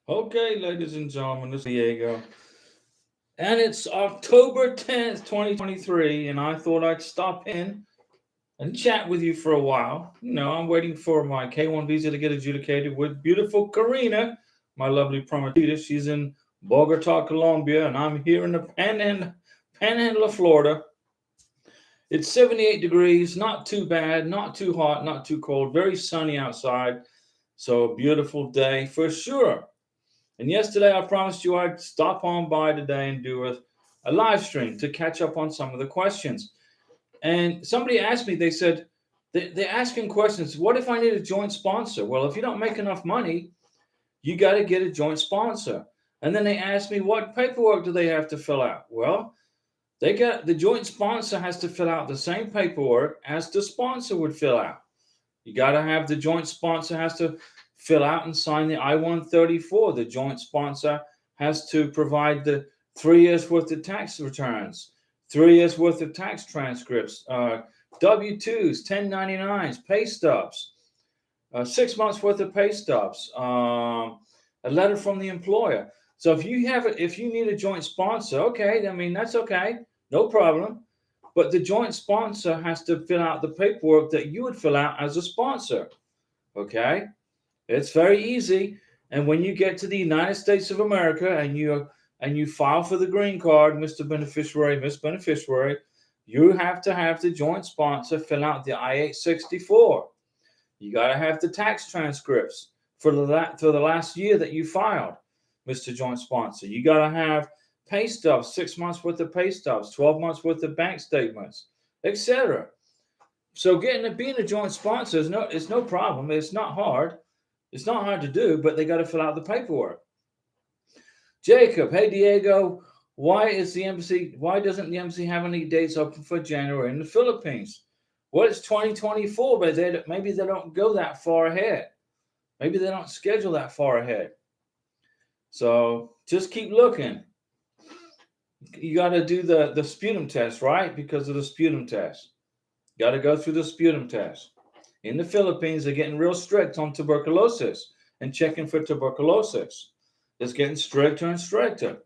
Okay, ladies and gentlemen, this is Diego. And it's October 10th, 2023, and I thought I'd stop in and chat with you for a while. I'm waiting for my K1 visa to get adjudicated with beautiful Karina, my lovely prometida. She's in Bogota, Colombia, and I'm here in the panhandle of Florida. It's 78 degrees, not too bad, not too hot, not too cold, very sunny outside. So, a beautiful day for sure. And yesterday I promised you I'd stop on by today and do a live stream to catch up on some of the questions. And somebody asked me, they said, they're asking questions. What if I need a joint sponsor? Well, if you don't make enough money, you got to get a joint sponsor. And then they asked me, what paperwork do they have to fill out? Well, the joint sponsor has to fill out the same paperwork as the sponsor would fill out. You got to have the joint sponsor has to fill out and sign the I-134. The joint sponsor has to provide the 3 years worth of tax returns, 3 years worth of tax transcripts, W-2s, 1099s, pay stubs, 6 months worth of pay stubs, a letter from the employer. So if you need a joint sponsor, okay, I mean that's okay, no problem. But the joint sponsor has to fill out the paperwork that you would fill out as a sponsor. Okay? It's very easy. And when you get to the United States of America and you file for the green card, Mr. Beneficiary, Miss Beneficiary, you have to have the joint sponsor fill out the I-864. You got to have the tax transcripts for the last year that you filed, Mr. Joint Sponsor. You got to have pay stubs, 6 months worth of pay stubs, 12 months worth of bank statements, etc. So being a joint sponsor it's no problem. It's not hard. It's not hard to do, but they got to fill out the paperwork. Jacob, hey Diego, why doesn't the embassy have any dates open for January in the Philippines? Well, it's 2024, but maybe they don't go that far ahead. Maybe they don't schedule that far ahead. So just keep looking. You got to do the sputum test, right? Because of the sputum test. Got to go through the sputum test. In the Philippines, they're getting real strict on tuberculosis and checking for tuberculosis. It's getting stricter and stricter.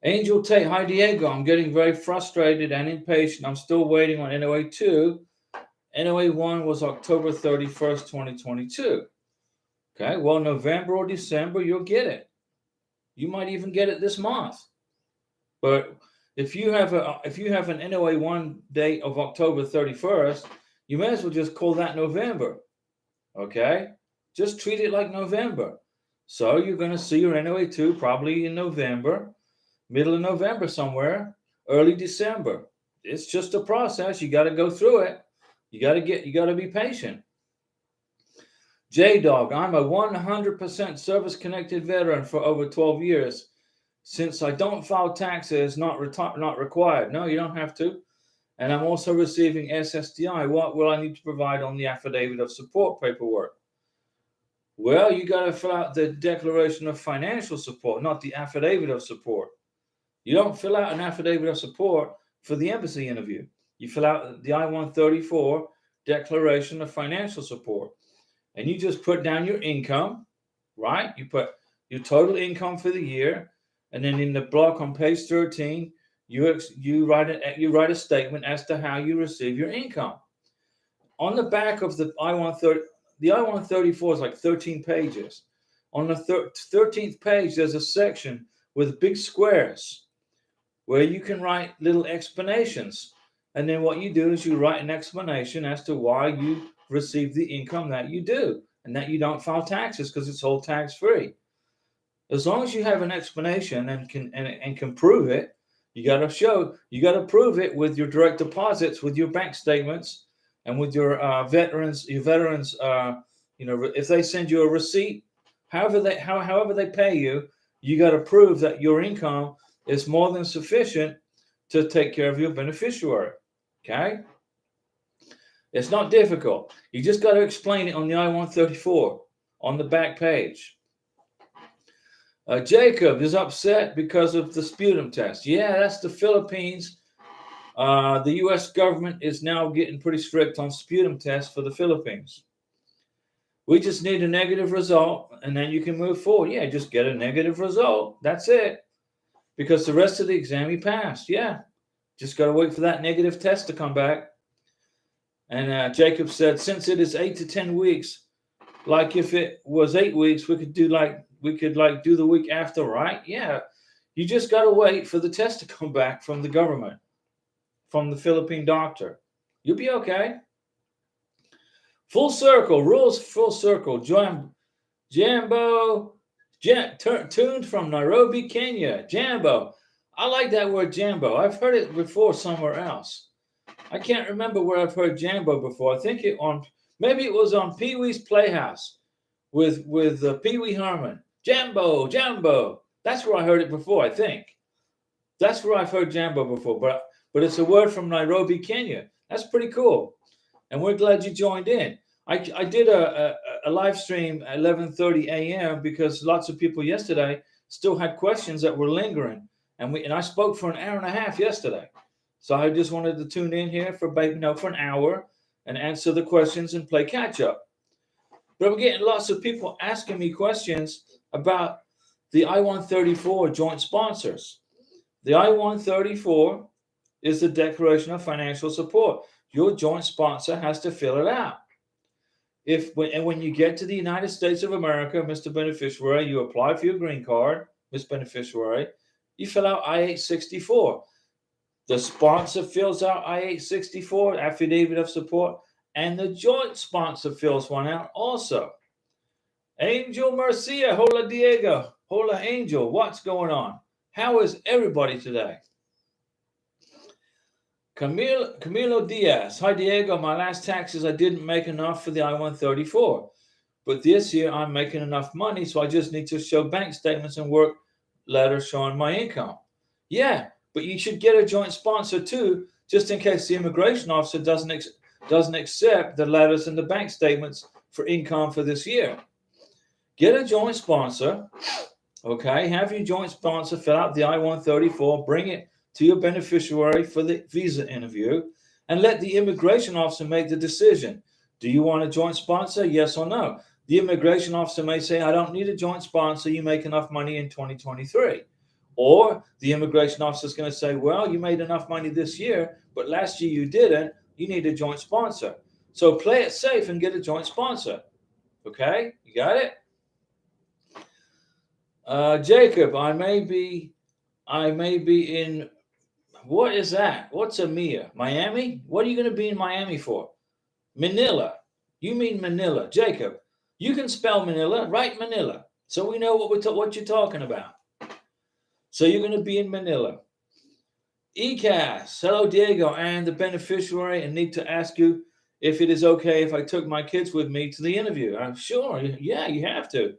Angel Tate, hi Diego. I'm getting very frustrated and impatient. I'm still waiting on NOA 2. NOA 1 was October 31st, 2022. Okay, well, November or December, you'll get it. You might even get it this month. But if you have an NOA 1 date of October 31st, you may as well just call that November. Okay? Just treat it like November. So you're going to see your NOA 2 probably in November, middle of November somewhere, early December. It's just a process. You got to go through it. You got to be patient. J-Dog, I'm a 100% service-connected veteran for over 12 years. Since I don't file taxes, not required. No, you don't have to. And I'm also receiving SSDI. What will I need to provide on the affidavit of support paperwork? Well, you got to fill out the declaration of financial support, not the affidavit of support. You don't fill out an affidavit of support for the embassy interview. You fill out the I-134 declaration of financial support. And you just put down your income, right? You put your total income for the year. And then in the block on page 13, you write a statement as to how you receive your income. On the back of the I-134 is like 13 pages. On the 13th page, there's a section with big squares where you can write little explanations. And then what you do is you write an explanation as to why you receive the income that you do and that you don't file taxes because it's all tax-free. As long as you have an explanation and can prove it, you got to prove it with your direct deposits, with your bank statements, and with your veterans. If they send you a receipt, however they pay you, you got to prove that your income is more than sufficient to take care of your beneficiary. Okay, it's not difficult. You just got to explain it on the I-134 on the back page. Jacob is upset because of the sputum test. Yeah, that's the Philippines. The U.S. government is now getting pretty strict on sputum tests for the Philippines. We just need a negative result, and then you can move forward. Yeah, just get a negative result. That's it. Because the rest of the exam you passed. Yeah, just got to wait for that negative test to come back. And Jacob said, since it is 8 to 10 weeks, like if it was 8 weeks, we could do the week after, right? Yeah, you just got to wait for the test to come back from the government, from the Philippine doctor. You'll be okay. Full circle, rules full circle. Jambo, tuned from Nairobi, Kenya. Jambo. I like that word Jambo. I've heard it before somewhere else. I can't remember where I've heard Jambo before. I think maybe it was on Pee Wee's Playhouse with Pee Wee Herman. Jambo, Jambo. That's where I heard it before, I think. That's where I've heard Jambo before. But it's a word from Nairobi, Kenya. That's pretty cool. And we're glad you joined in. I did a live stream at 11:30 a.m. because lots of people yesterday still had questions that were lingering. And I spoke for an hour and a half yesterday. So I just wanted to tune in here for an hour and answer the questions and play catch up. But I'm getting lots of people asking me questions about the I-134 joint sponsors. The I-134 is the Declaration of Financial Support. Your joint sponsor has to fill it out. When you get to the United States of America, Mr. Beneficiary, you apply for your green card, Ms. Beneficiary, you fill out I-864. The sponsor fills out I-864, affidavit of support, and the joint sponsor fills one out also. Angel Marcia, hola Diego, hola Angel, what's going on? How is everybody today? Camilo Diaz, hi Diego, my last taxes I didn't make enough for the I-134, but this year I'm making enough money, so I just need to show bank statements and work letters showing my income. Yeah, but you should get a joint sponsor too, just in case the immigration officer doesn't accept the letters and the bank statements for income for this year. Get a joint sponsor, okay? Have your joint sponsor fill out the I-134, bring it to your beneficiary for the visa interview, and let the immigration officer make the decision. Do you want a joint sponsor? Yes or no? The immigration officer may say, I don't need a joint sponsor. You make enough money in 2023. Or the immigration officer is going to say, well, you made enough money this year, but last year you didn't. You need a joint sponsor. So play it safe and get a joint sponsor. Okay? You got it? Jacob, I may be in, what is that? What's EMEA? Miami? What are you going to be in Miami for? Manila. You mean Manila. Jacob, you can spell Manila. Write Manila. So we know what you're talking about. So you're going to be in Manila. ECAS, hello Diego, and the beneficiary, and need to ask you if it is okay if I took my kids with me to the interview. I'm sure. Yeah, you have to.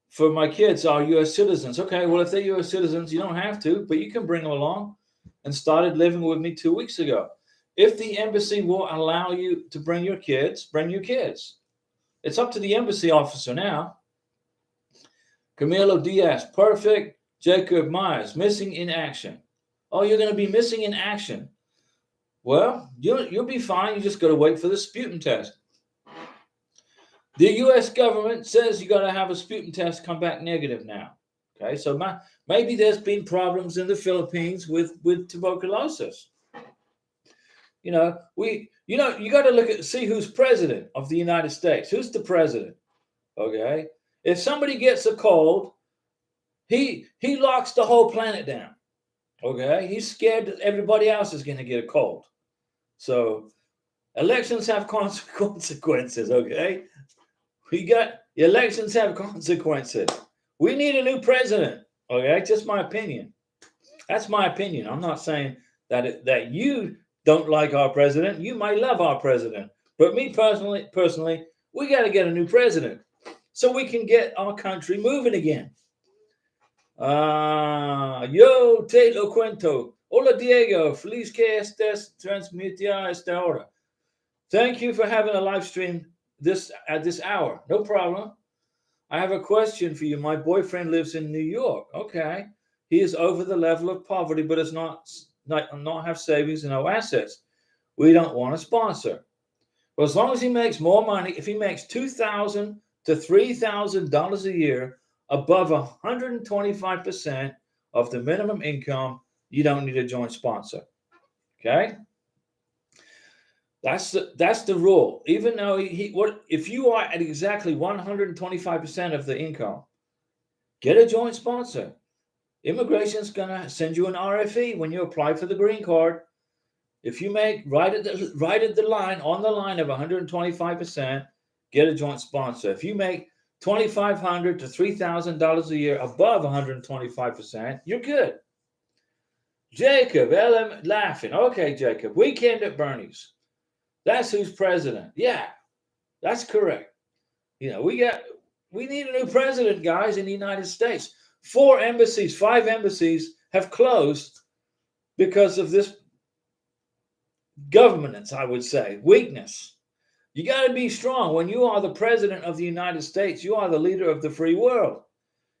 For my kids are U.S. citizens. Okay, well, if they're U.S. citizens, you don't have to, but you can bring them along. And started living with me 2 weeks ago. If the embassy will allow you to bring your kids, bring your kids. It's up to the embassy officer now. Camilo Diaz, perfect. Jacob Myers, missing in action. Oh, you're going to be missing in action. Well, you'll be fine. You just got to wait for the sputum test. The U.S. government says you got to have a sputum test come back negative now. Okay, so maybe there's been problems in the Philippines with tuberculosis. You got to see who's president of the United States. Who's the president? Okay, if somebody gets a cold, he locks the whole planet down. Okay, he's scared that everybody else is going to get a cold. So elections have consequences. Okay, elections have consequences. We need a new president. Okay, just my opinion. That's my opinion. I'm not saying that you don't like our president. You might love our president, but me personally, we got to get a new president so we can get our country moving again. Yo te lo cuento. Hola Diego, feliz que estés transmitida esta hora. Thank you for having a live stream at this hour. No problem. I have a question for you. My boyfriend lives in New York. Okay. He is over the level of poverty, but does not have savings and no assets. We don't want a sponsor. Well, as long as he makes more money, if he makes $2,000 to $3,000 a year above 125% of the minimum income, you don't need a joint sponsor. Okay? That's the rule. Even though if you are at exactly 125% of the income, get a joint sponsor. Immigration's gonna send you an RFE when you apply for the green card. If you make right at the line, on the line of 125%, get a joint sponsor. If you make $2,500 to $3,000 a year above 125%, you're good. Jacob, LM laughing. Okay, Jacob, weekend at Bernie's. That's who's president. Yeah, that's correct. You know, we need a new president, guys, in the United States. 5 embassies have closed because of this governance, I would say, weakness. You got to be strong. When you are the president of the United States, you are the leader of the free world.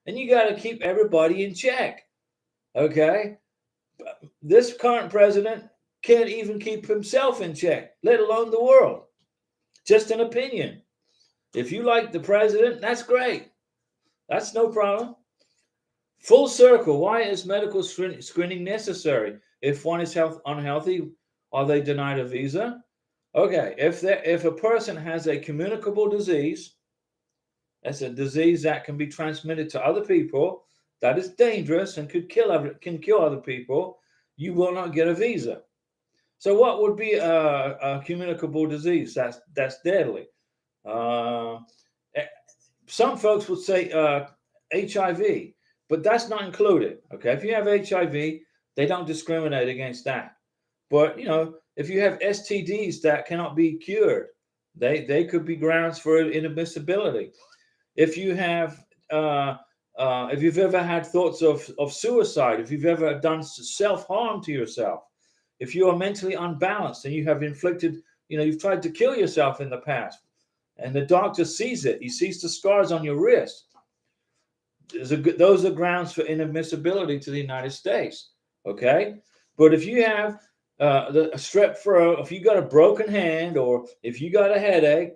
And you got to keep everybody in check. Okay? This current president can't even keep himself in check, let alone the world. Just an opinion. If you like the president, that's great. That's no problem. Full circle. Why is medical screening necessary? If one is unhealthy, are they denied a visa? Okay, if a person has a communicable disease, that's a disease that can be transmitted to other people, that is dangerous and can kill other people, you will not get a visa. So what would be a communicable disease that's deadly? Some folks would say HIV, but that's not included. Okay, if you have HIV, they don't discriminate against that. But if you have STDs that cannot be cured, they could be grounds for inadmissibility. If you have if you've ever had thoughts of suicide, if you've ever done self-harm to yourself, if you are mentally unbalanced and you have inflicted, you've tried to kill yourself in the past, and the doctor sees it, he sees the scars on your wrist, those are grounds for inadmissibility to the United States. Okay, but if you have a strep throat, if you got a broken hand, or if you got a headache,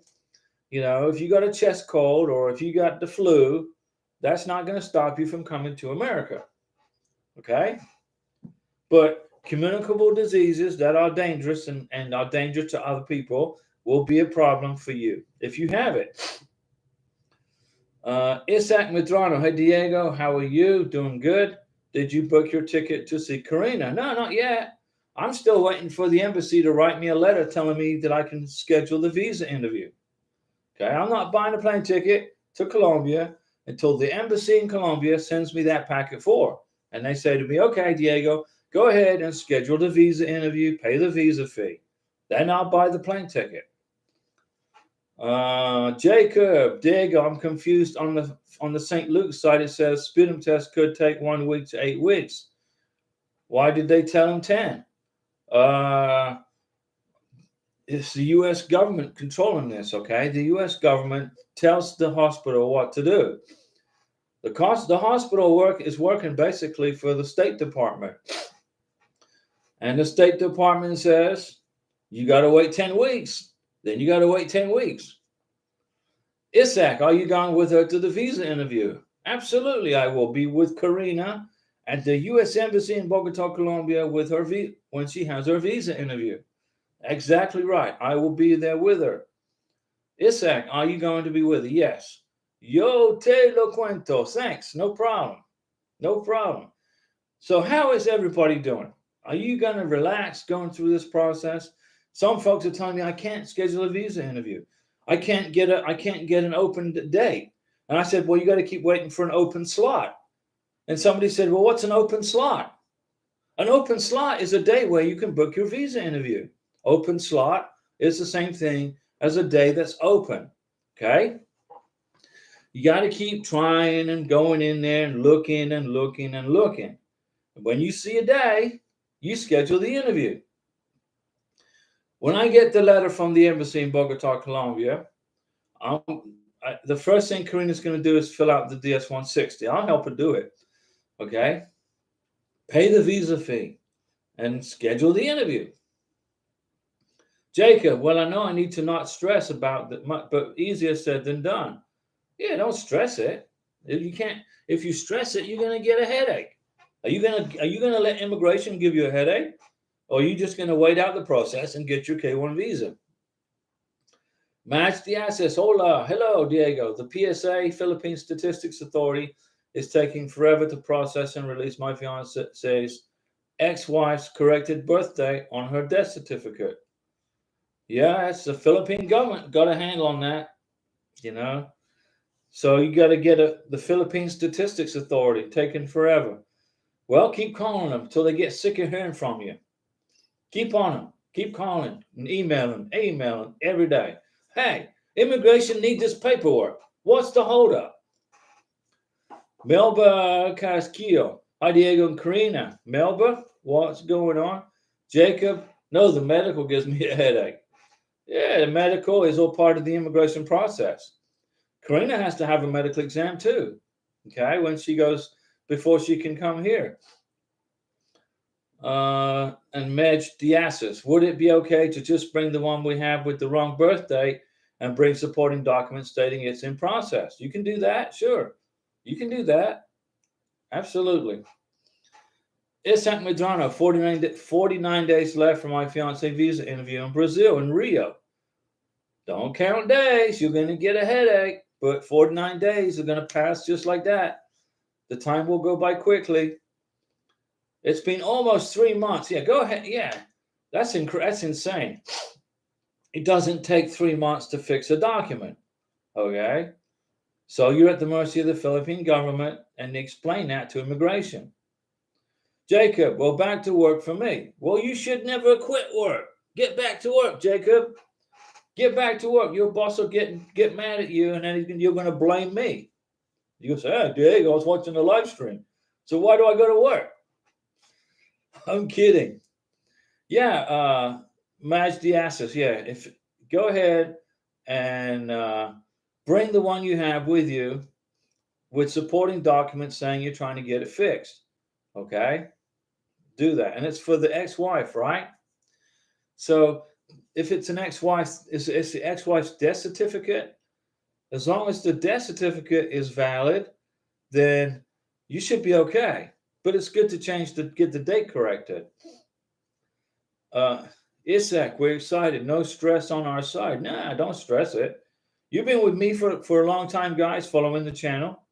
if you got a chest cold, or if you got the flu, that's not going to stop you from coming to America. Okay, but communicable diseases that are dangerous and are dangerous to other people will be a problem for you if you have it. Isaac Medrano, hey Diego, how are you? Doing good. Did you book your ticket to see Karina? No, not yet. I'm still waiting for the embassy to write me a letter telling me that I can schedule the visa interview. Okay, I'm not buying a plane ticket to Colombia until the embassy in Colombia sends me that packet form. And they say to me, okay, Diego, go ahead and schedule the visa interview, pay the visa fee. Then I'll buy the plane ticket. Jacob, Diego, I'm confused on the St. Luke site. It says sputum test could take 1 week to 8 weeks. Why did they tell him 10? It's the U.S. government controlling this, okay? The U.S. government tells the hospital what to do. The hospital is working basically for the State Department. And the State Department says, you got to wait 10 weeks. Then you got to wait 10 weeks. Isaac, are you going with her to the visa interview? Absolutely, I will be with Karina at the U.S. Embassy in Bogota, Colombia, with her when she has her visa interview. Exactly right. I will be there with her. Isaac, are you going to be with her? Yes. Yo te lo cuento. Thanks. No problem. No problem. So how is everybody doing? Are you going to relax going through this process? Some folks are telling me I can't schedule a visa interview. I can't get an open date. And I said, well, you got to keep waiting for an open slot. And somebody said, well, what's an open slot? An open slot is a day where you can book your visa interview. Open slot is the same thing as a day that's open. Okay? You got to keep trying and going in there and looking and looking and looking. When you see a day, you schedule the interview. When I get the letter from the embassy in Bogota, Colombia, the first thing Karina's going to do is fill out the DS-160. I'll help her do it. Okay? Pay the visa fee and schedule the interview. Jacob, well, I know I need to not stress about that, but easier said than done. Yeah, don't stress it. If you can't, if you stress it, you're gonna get a headache. Are you gonna let immigration give you a headache, or are you just gonna wait out the process and get your K1 visa? Match the assets. Hola, hello, Diego. The PSA, Philippine Statistics Authority, is taking forever to process and release my fiance's ex-wife's corrected birthday on her death certificate. Yeah, it's the Philippine government got a handle on that, you know. So you got to get the Philippine Statistics Authority, taking forever. Well, keep calling them until they get sick of hearing from you. Keep on them. Keep calling and emailing every day. Hey, immigration need this paperwork. What's the holdup? Melba Casquillo. Hi, Diego and Karina. Melba, what's going on? Jacob, no, the medical gives me a headache. Yeah, the medical is all part of the immigration process. Karina has to have a medical exam too. Okay, when she goes, before she can come here. And Medj Diasis, would it be okay to just bring the one we have with the wrong birth date and bring supporting documents stating it's in process? You can do that, sure. You can do that. Absolutely. Isaac Medrano, 49 days left for my fiance visa interview in Brazil, in Rio. Don't count days, you're going to get a headache, but 49 days are going to pass just like that. The time will go by quickly. It's been almost 3 months. Yeah, go ahead. Yeah, that's insane. It doesn't take 3 months to fix a document. Okay? So you're at the mercy of the Philippine government, and they explain that to immigration. Jacob, well, back to work for me. Well, you should never quit work. Get back to work, Jacob. Get back to work. Your boss will get mad at you, and then you're going to blame me. You say, hey, Diego, I was watching the live stream. So why do I go to work? I'm kidding. Yeah, Maj Diasis. Yeah, if go ahead and bring the one you have with you with supporting documents saying you're trying to get it fixed. Okay, do that, and it's for the ex-wife, right? So if it's an ex-wife, it's the ex-wife's death certificate. As long as the death certificate is valid, then you should be okay. But it's good to get the date corrected. Isaac, we're excited. No stress on our side. Nah, don't stress it. You've been with me for a long time, guys, following the channel.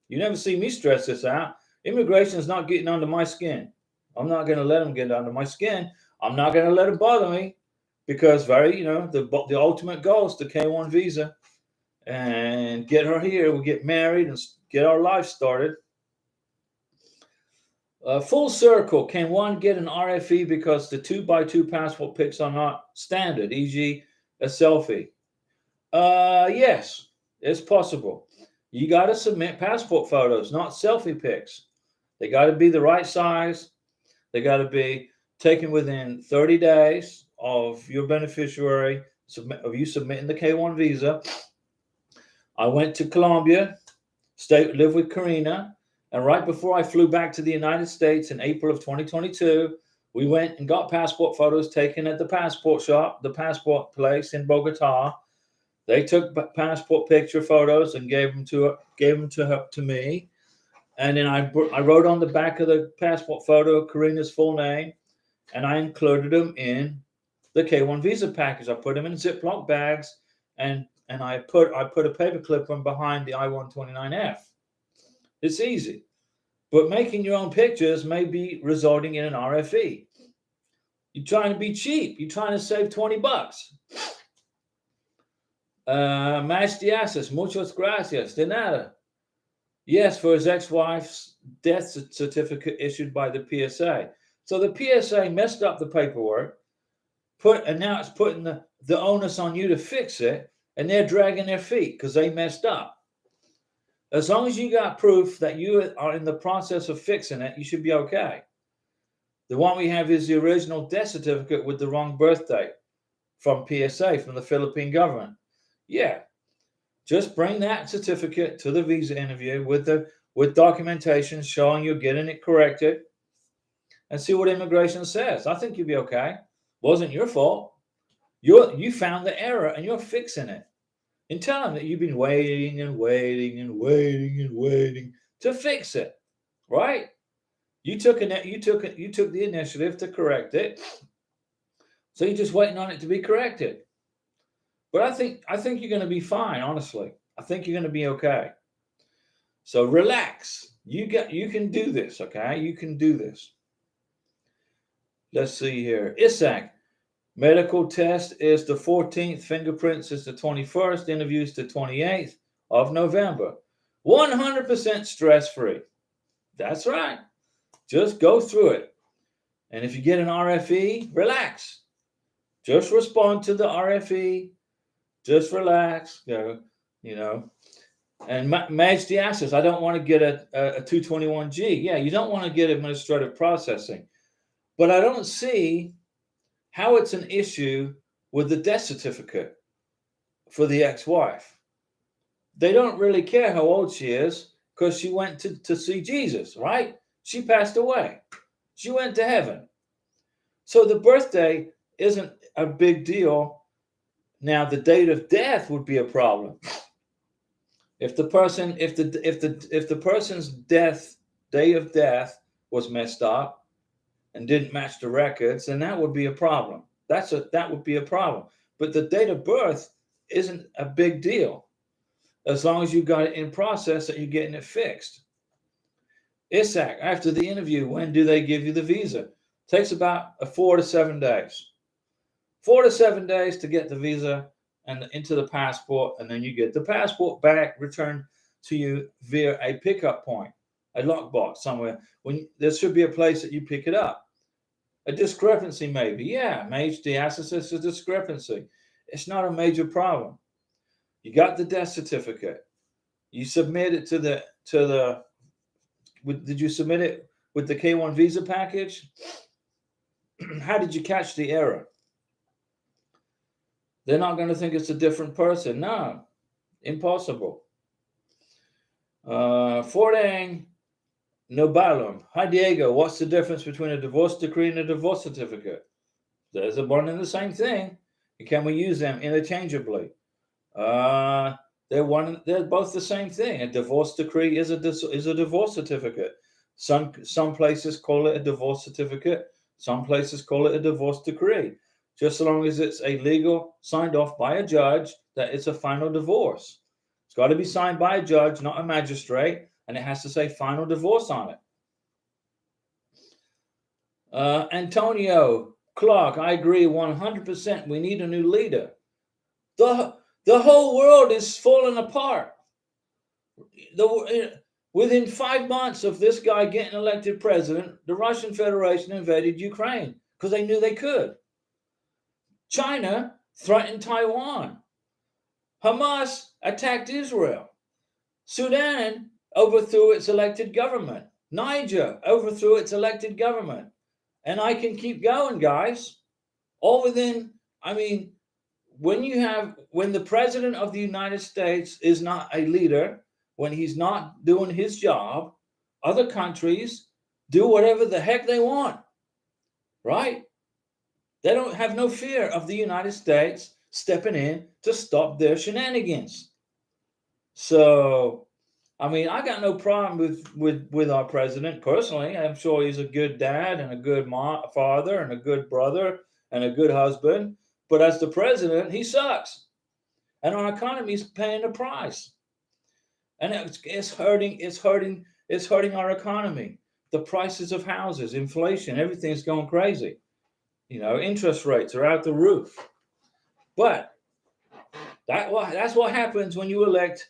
You never see me stress this out. Immigration is not getting under my skin. I'm not going to let them get under my skin. I'm not going to let them bother me because the ultimate goal is the K1 visa and get her here. We'll get married and get our life started. Full circle, can one get an RFE because the 2x2 passport pics are not standard, e.g. a selfie? Yes, it's possible. You got to submit passport photos, not selfie pics. They got to be the right size. They got to be taken within 30 days of your beneficiary, of you submitting the K1 visa. I went to Colombia, lived with Karina, and right before I flew back to the United States in April of 2022, we went and got passport photos taken at the passport shop, the passport place in Bogota. They took passport picture photos and gave them to me. And then I wrote on the back of the passport photo Karina's full name, and I included them in the K1 visa package. I put them in Ziploc bags, and I put a paper clip on behind the I-129F. It's easy, but making your own pictures may be resulting in an RFE. You're trying to be cheap. You're trying to save $20. Mas Diasis, muchas gracias. De nada. Yes, for his ex-wife's death certificate issued by the PSA. So the PSA messed up the paperwork, and now it's putting the onus on you to fix it, and they're dragging their feet because they messed up. As long as you got proof that you are in the process of fixing it, you should be okay. The one we have is the original death certificate with the wrong birth date from PSA, from the Philippine government. Yeah. Just bring that certificate to the visa interview with documentation showing you're getting it corrected and see what immigration says. I think you'll be okay. Wasn't your fault. You found the error and you're fixing it. And tell them that you've been waiting and waiting and waiting and waiting to fix it, right? You took the initiative to correct it, so you're just waiting on it to be corrected. But I think you're going to be fine. Honestly, I think you're going to be okay. So relax. You can do this. Okay, you can do this. Let's see here. Isaac, medical test is the 14th. Fingerprints is the 21st. Interviews the 28th of November. 100% stress-free. That's right. Just go through it. And if you get an RFE, relax. Just respond to the RFE. Just relax. And match the assets. I don't want to get a 221G. Yeah, you don't want to get administrative processing. But I don't see how it's an issue with the death certificate for the ex-wife. They don't really care how old she is because she went to see Jesus, right? She passed away. She went to heaven. So the birthday isn't a big deal. Now, the date of death would be a problem. If the person's day of death was messed up and didn't match the records, then that would be a problem. That would be a problem. But the date of birth isn't a big deal as long as you got it in process that you're getting it fixed. Isaac, after the interview, when do they give you the visa? Takes about 4 to 7 days. 4 to 7 days to get the visa and into the passport, and then you get the passport back, returned to you via a pickup point, a lockbox somewhere. There should be a place that you pick it up. A discrepancy, maybe. Yeah, the assets is a discrepancy. It's not a major problem. You got the death certificate. You submit it did you submit it with the K1 visa package? How did you catch the error? They're not going to think it's a different person. No, impossible. Fordang Nobalum. Hi, Diego. What's the difference between a divorce decree and a divorce certificate? There's one and the same thing. Can we use them interchangeably? They're both the same thing. A divorce decree is a divorce certificate. Some places call it a divorce certificate. Some places call it a divorce decree. Just so long as it's a legal, signed off by a judge, that it's a final divorce. It's got to be signed by a judge, not a magistrate, and it has to say final divorce on it. Antonio Clark, I agree 100%. We need a new leader. The whole world is falling apart. Within 5 months of this guy getting elected president, the Russian Federation invaded Ukraine because they knew they could. China threatened Taiwan. Hamas attacked Israel. Sudan overthrew its elected government. Niger overthrew its elected government. And I can keep going, guys. All within, when the president of the United States is not a leader, when he's not doing his job, other countries do whatever the heck they want, right? They don't have no fear of the United States stepping in to stop their shenanigans. So, I got no problem with our president personally. I'm sure he's a good dad and a good father and a good brother and a good husband. But as the president, he sucks. And our economy is paying the price. And it's hurting our economy. The prices of houses, inflation, everything's going crazy. Interest rates are out the roof. But that's what happens when you elect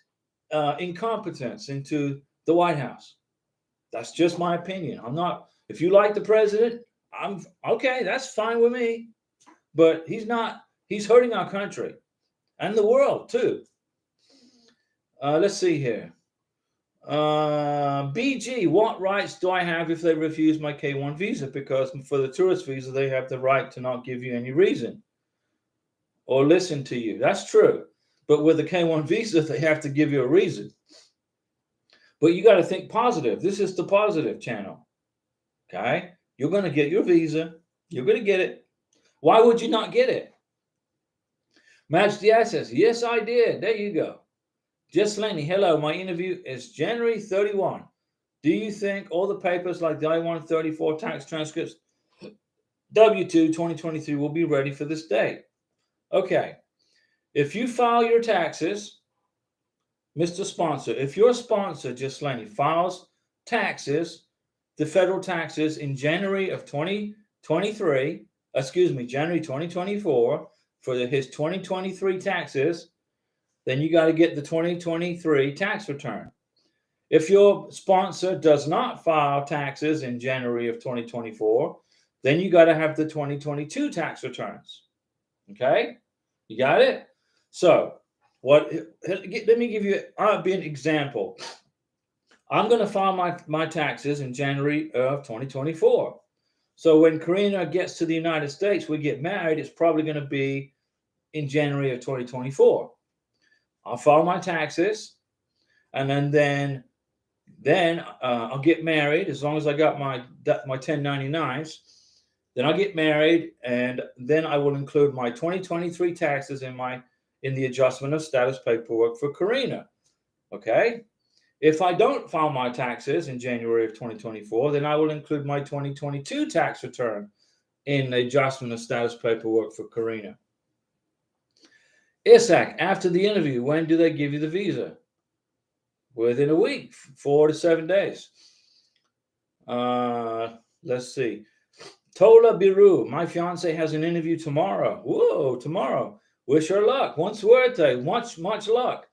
incompetence into the White House. That's just my opinion. If you like the president, I'm okay. That's fine with me. But he's hurting our country and the world too. Let's see here. BG, what rights do I have if they refuse my K1 visa? Because for the tourist visa, they have the right to not give you any reason or listen to you. That's true. But with the K1 visa, they have to give you a reason. But you got to think positive. This is the positive channel. Okay? You're going to get your visa. You're going to get it. Why would you not get it? Match the assets. Yes, I did. There you go. Just Lenny, hello. My interview is January 31. Do you think all the papers like the I-134 tax transcripts, W-2 2023 will be ready for this date? Okay. If you file your taxes, Mr. Sponsor, if your sponsor, just Lenny, files taxes, the federal taxes in January of 2023, January 2024, for his 2023 taxes, then you got to get the 2023 tax return. If your sponsor does not file taxes in January of 2024, then you got to have the 2022 tax returns. Okay? You got it? So, let me give you an example. I'm going to file my taxes in January of 2024. So when Karina gets to the United States, we get married, it's probably going to be in January of 2024. I'll file my taxes, and then I'll get married as long as I got my 1099s. Then I'll get married, and then I will include my 2023 taxes in the adjustment of status paperwork for Karina. Okay? If I don't file my taxes in January of 2024, then I will include my 2022 tax return in the adjustment of status paperwork for Karina. Isaac, after the interview, when do they give you the visa? Within a week, 4 to 7 days. Let's see. Tola Biru, my fiance has an interview tomorrow. Whoa, tomorrow. Wish her luck. One suerte. Much luck.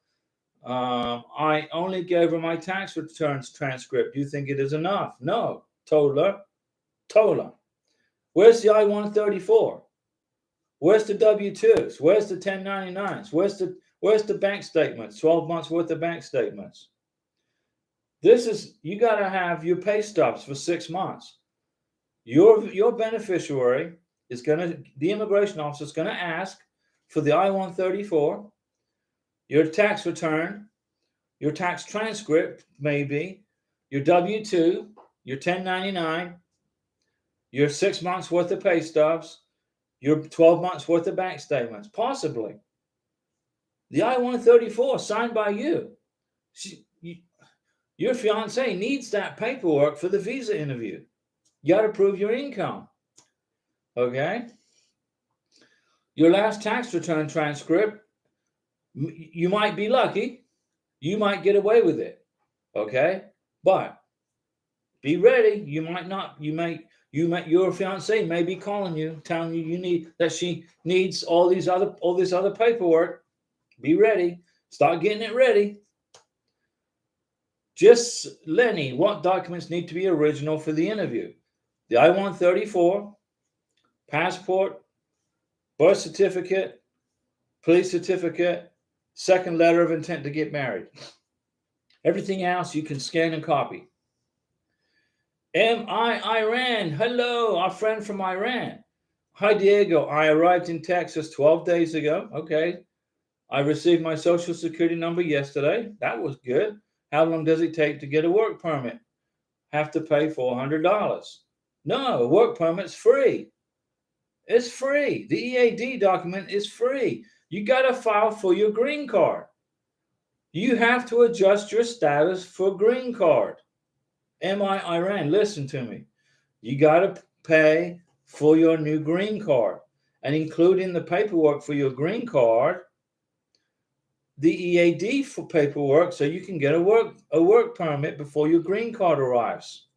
I only gave her my tax returns transcript. Do you think it is enough? No. Tola. Where's the I-134? Where's the W-2s? Where's the 1099s? Where's the bank statements? 12 months worth of bank statements. You got to have your pay stubs for 6 months. Your beneficiary the immigration officer is going to ask for the I-134, your tax return, your tax transcript, maybe, your W-2, your 1099, your 6 months worth of pay stubs, your 12 months worth of bank statements, possibly. The I-134 signed by you. Your fiance needs that paperwork for the visa interview. You got to prove your income. Okay? Your last tax return transcript, you might be lucky. You might get away with it. Okay? But be ready. You might not. Your fiance may be calling you, telling you she needs all this other paperwork. Be ready. Start getting it ready. Just Lenny, what documents need to be original for the interview? The I-134, passport, birth certificate, police certificate, second letter of intent to get married. Everything else you can scan and copy. Iran. Hello, our friend from Iran. Hi, Diego. I arrived in Texas 12 days ago. Okay. I received my social security number yesterday. That was good. How long does it take to get a work permit? Have to pay $400. No, a work permit's free. It's free. The EAD document is free. You got to file for your green card. You have to adjust your status for green card. Iran, listen to me. You got to pay for your new green card, and including the paperwork for your green card, the EAD for paperwork, so you can get a work permit before your green card arrives.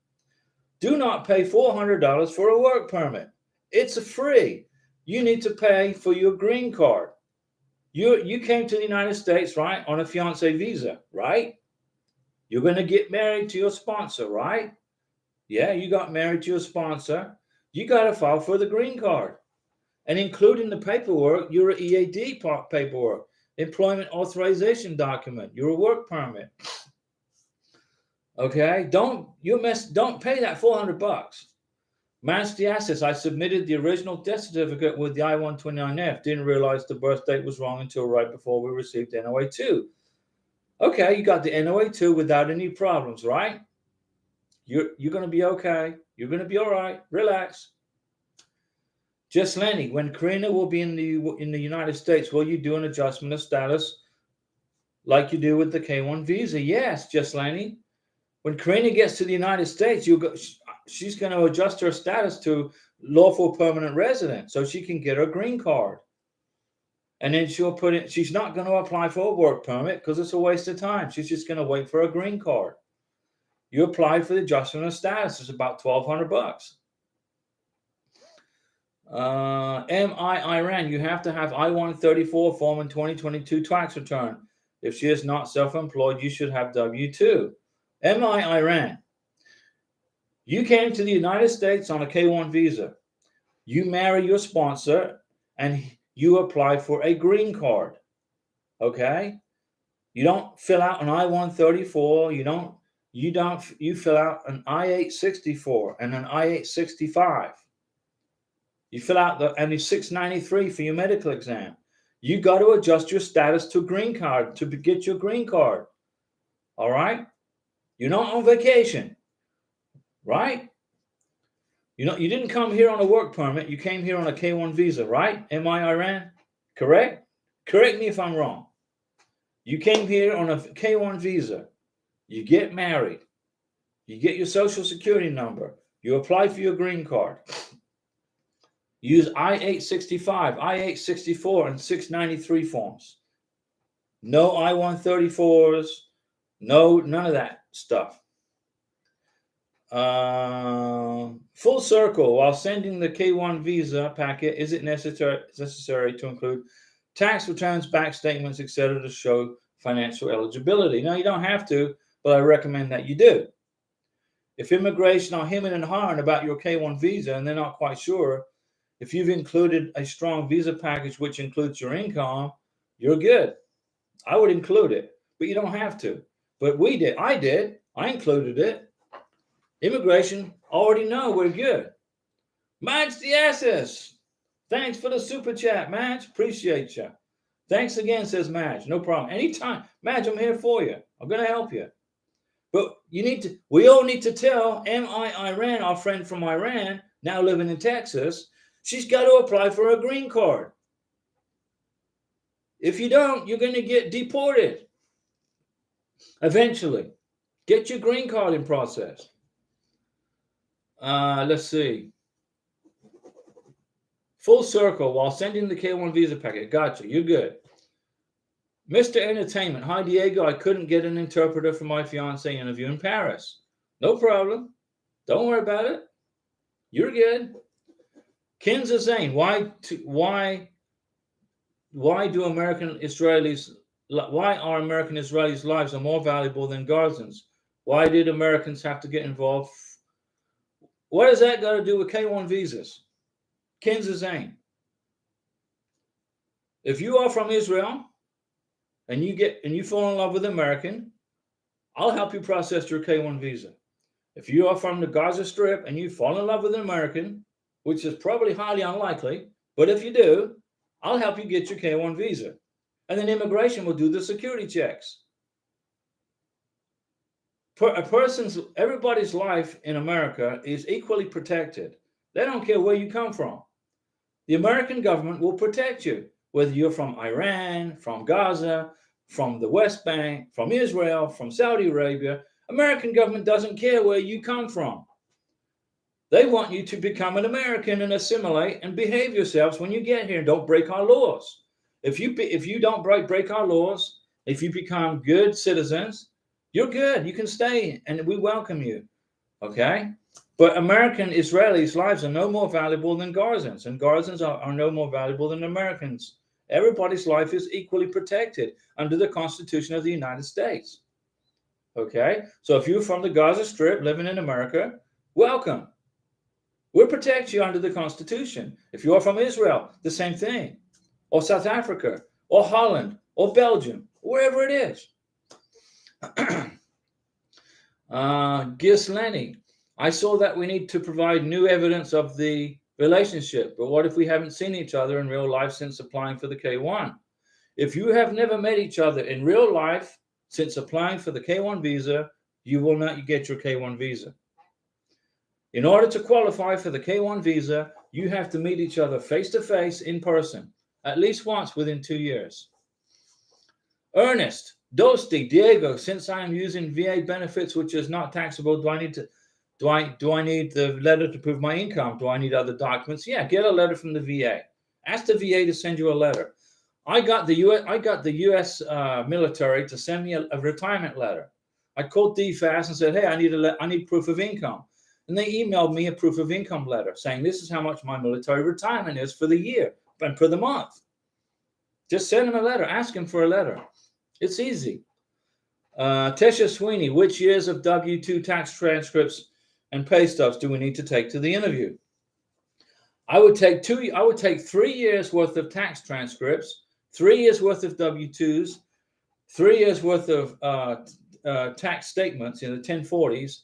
Do not pay $400 for a work permit. It's free. You need to pay for your green card. You came to the United States, right, on a fiancé visa, right? You're going to get married to your sponsor, right? Yeah, you got married to your sponsor. You got to file for the green card. And including the paperwork, your EAD paperwork, employment authorization document, your work permit. Okay? Don't pay that $400. Manage the assets. I submitted the original death certificate with the I-129F. Didn't realize the birth date was wrong until right before we received NOA-2. Okay, you got the NOA-2 without any problems, right? You're going to be okay. You're going to be all right. Relax. Just Lenny, when Karina will be in the United States, will you do an adjustment of status like you do with the K1 visa? Yes, Just Lenny. When Karina gets to the United States, she's going to adjust her status to lawful permanent resident so she can get her green card. And then she's not going to apply for a work permit because it's a waste of time. She's just going to wait for a green card. You apply for the adjustment of status. It's about $1,200. MI Iran, you have to have I-134 form in 2022 tax return. If she is not self-employed, you should have W-2. MI Iran, you came to the United States on a K-1 visa. You marry your sponsor and you apply for a green card. Okay? You don't fill out an I-134. You fill out an I-864 and an I-865. You fill out and it's $693 for your medical exam. You got to adjust your status to green card to get your green card. All right? You're not on vacation, right? You didn't come here on a work permit. You came here on a K-1 visa, right? MI Iran? Correct? Correct me if I'm wrong. You came here on a K-1 visa. You get married. You get your social security number. You apply for your green card. Use I-865, I-864, and 693 forms. No I-134s. No, none of that stuff. Full circle. While sending the K-1 visa packet, is it necessary to include tax returns, back statements, etc., to show financial eligibility? No, you don't have to, but I recommend that you do. If immigration are hemming and hawing about your K-1 visa and they're not quite sure, if you've included a strong visa package which includes your income, you're good. I would include it, but you don't have to. But we did. I did. I included it. Immigration already know we're good. Madge the SS. Thanks for the super chat, Madge. Appreciate you. Thanks again, says Madge. No problem. Anytime. Madge, I'm here for you. I'm going to help you. But we all need to tell MI Iran, our friend from Iran, now living in Texas, she's got to apply for a green card. If you don't, you're going to get deported. Eventually. Get your green card in process. Let's see. Full circle while sending the K-1 visa packet. Gotcha. You're good. Mr. Entertainment. Hi, Diego. I couldn't get an interpreter for my fiance interview in Paris. No problem. Don't worry about it. You're good. Kinza Zane. Why are American Israelis' lives are more valuable than Gazans? Why did Americans have to get involved? What does that got to do with K-1 visas? Kinza Zane. If you are from Israel and you fall in love with an American, I'll help you process your K-1 visa. If you are from the Gaza Strip and you fall in love with an American, which is probably highly unlikely, but if you do, I'll help you get your K-1 visa. And then immigration will do the security checks. Everybody's life in America is equally protected. They don't care where you come from. The American government will protect you, whether you're from Iran, from Gaza, from the West Bank, from Israel, from Saudi Arabia. American government doesn't care where you come from. They want you to become an American and assimilate and behave yourselves when you get here. Don't break our laws. If you don't break our laws, if you become good citizens, you're good. You can stay, and we welcome you. Okay? But American Israelis' lives are no more valuable than Gazans, and Gazans are no more valuable than Americans. Everybody's life is equally protected under the Constitution of the United States. Okay? So if you're from the Gaza Strip living in America, welcome. We'll protect you under the Constitution. If you are from Israel, the same thing. Or South Africa, or Holland, or Belgium, wherever it is. Gisleni, I saw that we need to provide new evidence of the relationship, but what if we haven't seen each other in real life since applying for the K-1? If you have never met each other in real life since applying for the K-1 visa, you will not get your K-1 visa. In order to qualify for the K1 visa, you have to meet each other face-to-face in person, at least once within 2 years. Ernest, Dosti, Diego, since I am using VA benefits, which is not taxable, do I need the letter to prove my income? Do I need other documents? Yeah, get a letter from the VA. Ask the VA to send you a letter. I got the U.S. Military to send me a retirement letter. I called DFAS and said, hey, I need proof of income. And they emailed me a proof of income letter saying this is how much my military retirement is for the year and for the month. Just send them a letter. Ask them for a letter. It's easy. Tesha Sweeney, which years of W-2 tax transcripts and pay stubs do we need to take to the interview? I would take 3 years worth of tax transcripts, 3 years worth of W-2s, 3 years worth of tax statements in the 1040s,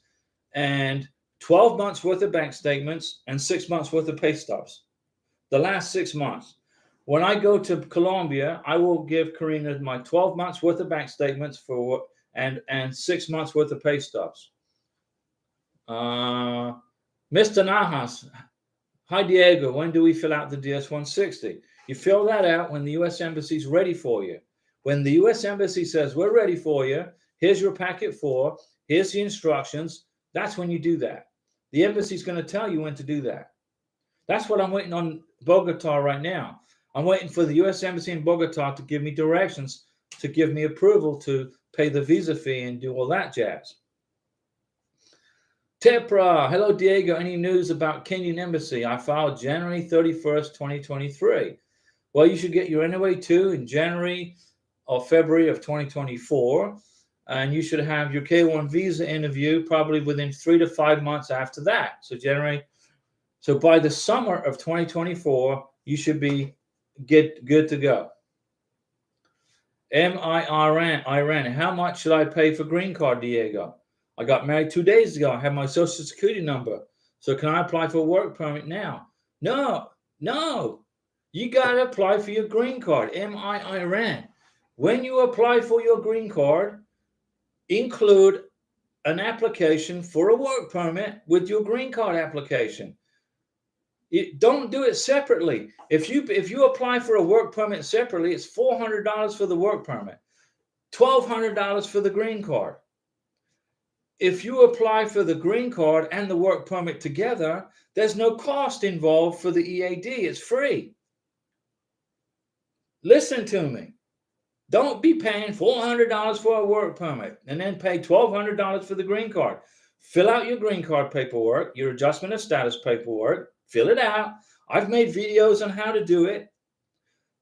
and 12 months worth of bank statements and 6 months worth of pay stubs. The last 6 months. When I go to Colombia, I will give Karina my 12 months worth of bank statements and 6 months worth of pay stubs. Mr. Najas, hi Diego, when do we fill out the DS-160? You fill that out when the U.S. Embassy is ready for you. When the U.S. Embassy says, we're ready for you, here's your packet 4, here's the instructions, that's when you do that. The embassy is going to tell you when to do that. That's what I'm waiting on Bogota right now. I'm waiting for the U.S. Embassy in Bogota to give me directions, to give me approval to pay the visa fee and do all that jazz. Tepra, hello Diego, any news about Kenyan Embassy? I filed January 31st, 2023. Well, you should get your NOA-2 in January or February of 2024, and you should have your K1 visa interview probably within 3 to 5 months after that. So by the summer of 2024, you should be good to go. Iran, how much should I pay for green card, Diego? I got married 2 days ago. I have my social security number. So can I apply for a work permit now? No. You got to apply for your green card, Iran. When you apply for your green card, include an application for a work permit with your green card application. Don't do it separately. If you apply for a work permit separately, it's $400 for the work permit, $1,200 for the green card. If you apply for the green card and the work permit together, there's no cost involved for the EAD. It's free. Listen to me. Don't be paying $400 for a work permit and then pay $1,200 for the green card. Fill out your green card paperwork, your adjustment of status paperwork, fill it out. I've made videos on how to do it.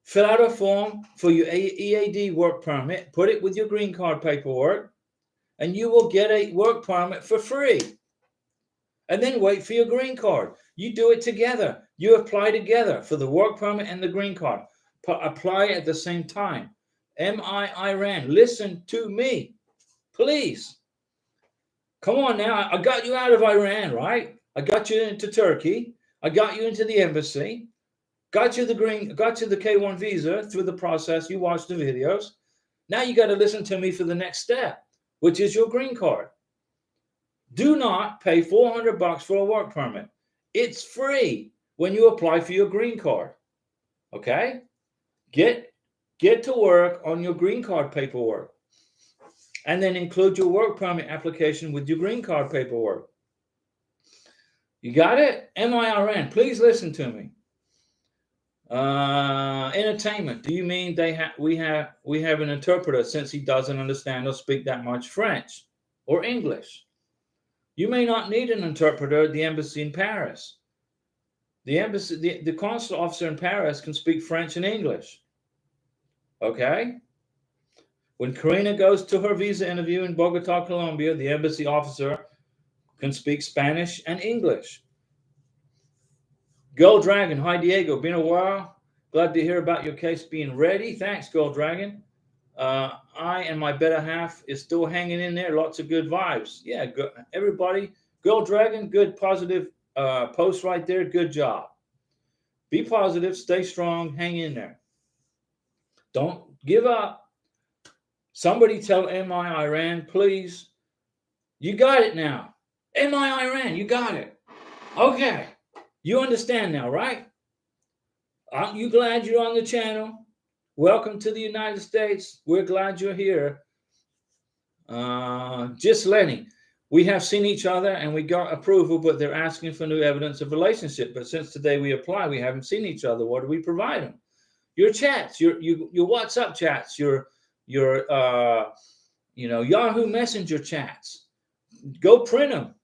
Fill out a form for your EAD work permit, put it with your green card paperwork, and you will get a work permit for free. And then wait for your green card. You do it together. You apply together for the work permit and the green card. Apply at the same time. Iran, listen to me, please. Come on now. I got you out of Iran, right? I got you into Turkey. I got you into the embassy. Got you the K1 visa through the process. You watched the videos. Now you got to listen to me for the next step, which is your green card. Do not pay $400 for a work permit. It's free when you apply for your green card. Okay? Get to work on your green card paperwork. And then include your work permit application with your green card paperwork. You got it? MIRN, please listen to me. Entertainment. Do you mean we have an interpreter since he doesn't understand or speak that much French or English? You may not need an interpreter at the embassy in Paris. The consular officer in Paris can speak French and English. Okay? When Karina goes to her visa interview in Bogota, Colombia, the embassy officer can speak Spanish and English. Gold Dragon, hi Diego, been a while. Glad to hear about your case being ready. Thanks, Gold Dragon. I and my better half is still hanging in there. Lots of good vibes. Yeah, good. Everybody, Gold Dragon, good positive post right there. Good job. Be positive, stay strong, hang in there. Don't give up. Somebody tell MI Iran, please. You got it now. MI Iran, you got it. Okay, you understand now, right? Aren't you glad you're on the channel? Welcome to the United States. We're glad you're here. Just Lenny, we have seen each other and we got approval, but they're asking for new evidence of relationship. But since today we apply, we haven't seen each other. What do we provide them? Your chats, your WhatsApp chats, your Yahoo Messenger chats. Go print them.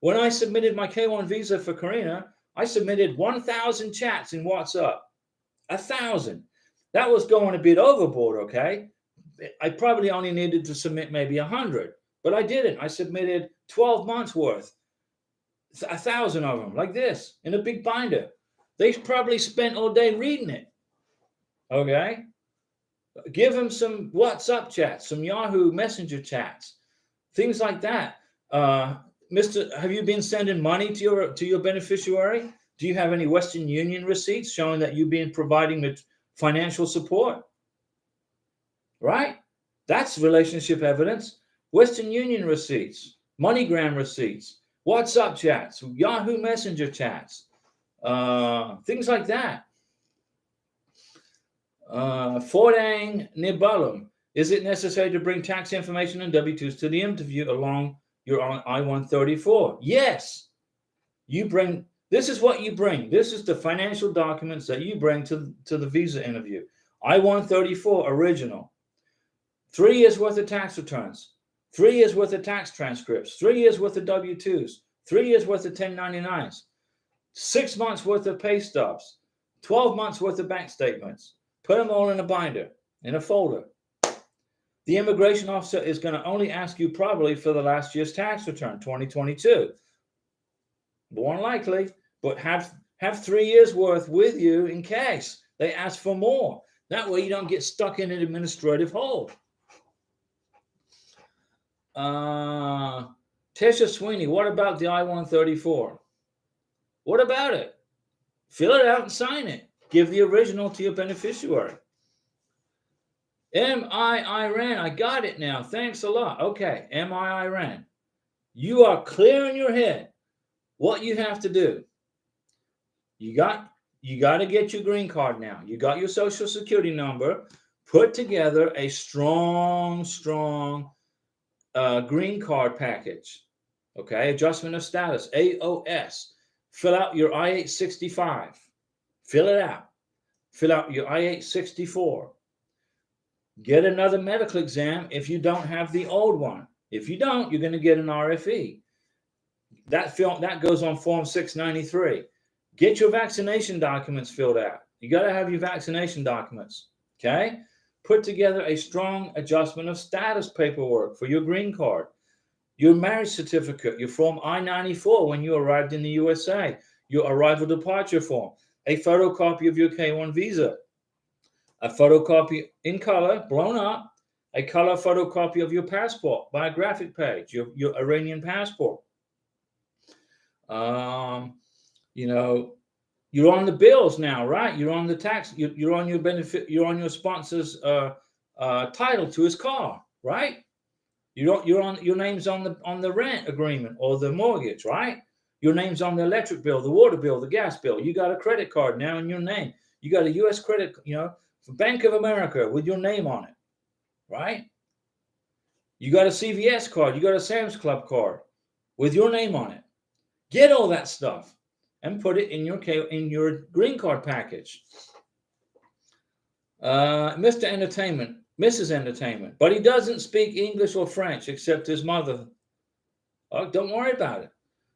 When I submitted my K1 visa for Karina, I submitted 1,000 chats in WhatsApp. 1,000. That was going a bit overboard, okay? I probably only needed to submit maybe 100, but I didn't. I submitted 12 months worth, 1,000 of them, like this, in a big binder. They probably spent all day reading it, okay? Give them some WhatsApp chats, some Yahoo Messenger chats, things like that. Have you been sending money to your beneficiary? Do you have any Western Union receipts showing that you've been providing financial support? Right? That's relationship evidence. Western Union receipts, MoneyGram receipts, WhatsApp chats, Yahoo Messenger chats, things like that. Fordang Nibalum. Is it necessary to bring tax information and W-2s to the interview along your I-134? Yes. You bring, this is what you bring. This is the financial documents that you bring to the visa interview. I-134 original. 3 years worth of tax returns, 3 years worth of tax transcripts, 3 years worth of W-2s, 3 years worth of 1099s, 6 months worth of pay stubs, 12 months worth of bank statements. Put them all in a binder, in a folder. The immigration officer is going to only ask you probably for the last year's tax return, 2022. More than likely, but have 3 years worth with you in case they ask for more. That way you don't get stuck in an administrative hole. Tesha Sweeney, what about the I-134? What about it? Fill it out and sign it. Give the original to your beneficiary. M.I. Iran, I got it now. Thanks a lot. Okay, M.I. Iran. You are clear in your head what you have to do. You got to get your green card now. You got your social security number. Put together a strong green card package. Okay, adjustment of status, AOS. Fill out your I-865. Fill it out. Fill out your I-864. Get another medical exam if you don't have the old one. If you don't, you're going to get an RFE. That goes on Form 693. Get your vaccination documents filled out. You got to have your vaccination documents. Okay? Put together a strong adjustment of status paperwork for your green card. Your marriage certificate, your Form I-94 when you arrived in the USA, your arrival departure form, a photocopy of your K1 visa, a photocopy in color, blown up, a color photocopy of your passport, biographic page, your Iranian passport. You're on the bills now, right? You're on the tax, you're on your benefit, you're on your sponsor's title to his car, right? Your name's on the rent agreement or the mortgage, right? Your name's on the electric bill, the water bill, the gas bill. You got a credit card now in your name. You got a U.S. credit, for Bank of America with your name on it, right? You got a CVS card. You got a Sam's Club card with your name on it. Get all that stuff and put it in your green card package. Mr. Entertainment, Mrs. Entertainment, but he doesn't speak English or French except his mother. Oh, don't worry about it.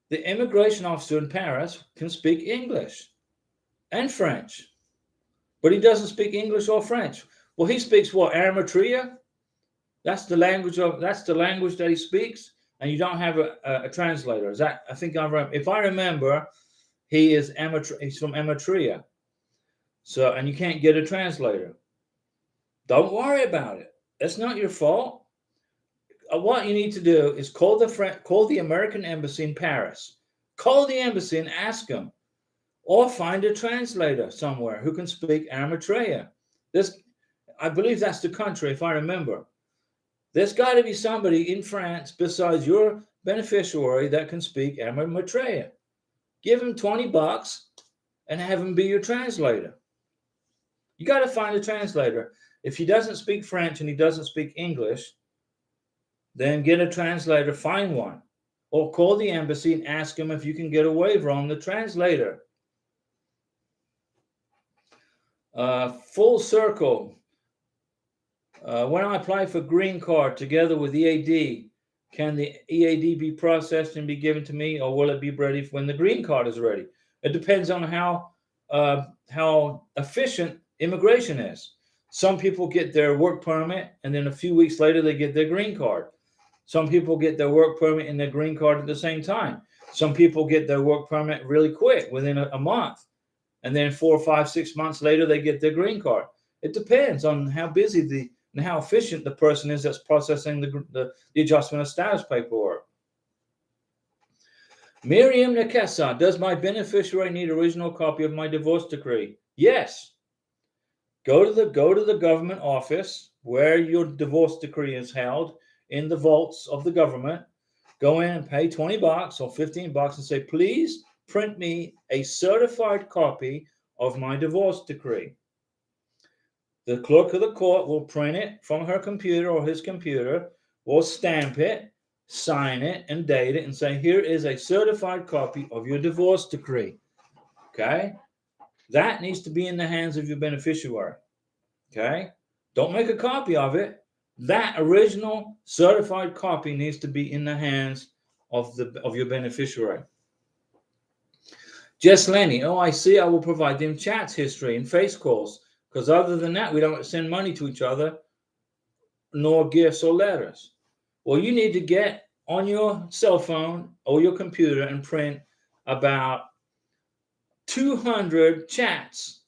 The immigration officer in Paris can speak English and French, but he doesn't speak English or French. Well, he speaks what? Eritrea? That's the language that he speaks, and you don't have a translator. Is that? If I remember, he's from Eritrea. So, and you can't get a translator. Don't worry about it. That's not your fault. What you need to do is call the American embassy in Paris. Call the embassy and ask them, or find a translator somewhere who can speak Eritrea. I believe that's the country, if I remember. There's got to be somebody in France besides your beneficiary that can speak Eritrea. Give him $20 and have him be your translator. You got to find a translator. If he doesn't speak French and he doesn't speak English, then get a translator, find one. Or call the embassy and ask him if you can get a waiver on the translator. Full circle. When I apply for green card together with EAD, can the EAD be processed and be given to me, or will it be ready when the green card is ready? It depends on how efficient immigration is. Some people get their work permit, and then a few weeks later they get their green card. Some people get their work permit and their green card at the same time. Some people get their work permit really quick, within a month. And then 4, 5, 6 months later, they get their green card. It depends on how busy and how efficient the person is that's processing the adjustment of status paperwork. Miriam Nakessa, does my beneficiary need original copy of my divorce decree? Yes. Go to the government office where your divorce decree is held, in the vaults of the government. Go in and pay $20 or $15 and say, please print me a certified copy of my divorce decree. The clerk of the court will print it from her computer or his computer, will stamp it, sign it, and date it, and say, here is a certified copy of your divorce decree. Okay? That needs to be in the hands of your beneficiary. Okay? Don't make a copy of it. That original certified copy needs to be in the hands of your beneficiary. Jess Lenny, oh, I see. I will provide them chats history and face calls, because other than that, we don't send money to each other, nor gifts or letters. Well, you need to get on your cell phone or your computer and print about 200 chats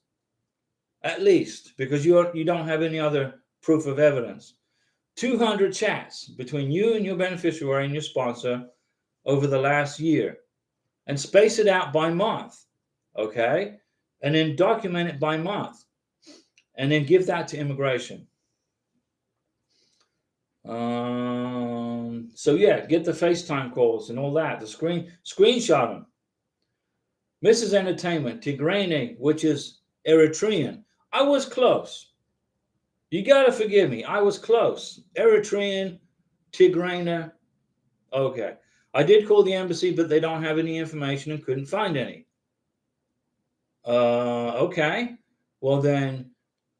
at least, because you don't have any other proof of evidence. 200 chats between you and your beneficiary and your sponsor over the last year, and space it out by month, okay? And then document it by month, and then give that to immigration. So yeah, get the FaceTime calls and all that, screenshot them. Mrs. Entertainment, Tigrane, which is Eritrean. I was close. You got to forgive me. I was close. Eritrean, Tigrana. Okay. I did call the embassy, but they don't have any information and couldn't find any. Okay. Well, then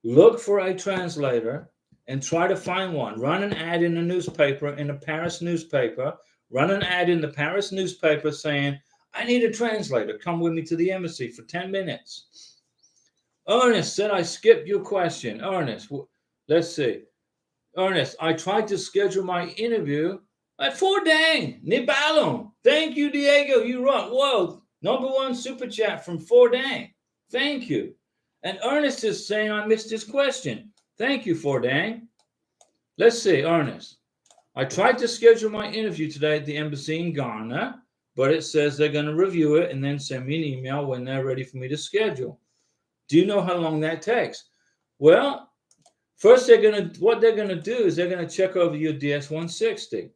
look for a translator and try to find one. Run an ad in the newspaper, in the Paris newspaper. Run an ad in the Paris newspaper saying, I need a translator. Come with me to the embassy for 10 minutes. Ernest said I skipped your question. Ernest, let's see. Ernest, I tried to schedule my interview at Fordang, Nibalum. Thank you, Diego. You rock. Whoa. #1 super chat from Fordang. Thank you. And Ernest is saying I missed his question. Thank you, Fordang. Let's see, Ernest. I tried to schedule my interview today at the embassy in Ghana, but it says they're going to review it and then send me an email when they're ready for me to schedule. Do you know how long that takes? Well, first what they're going to do is they're going to check over your DS-160.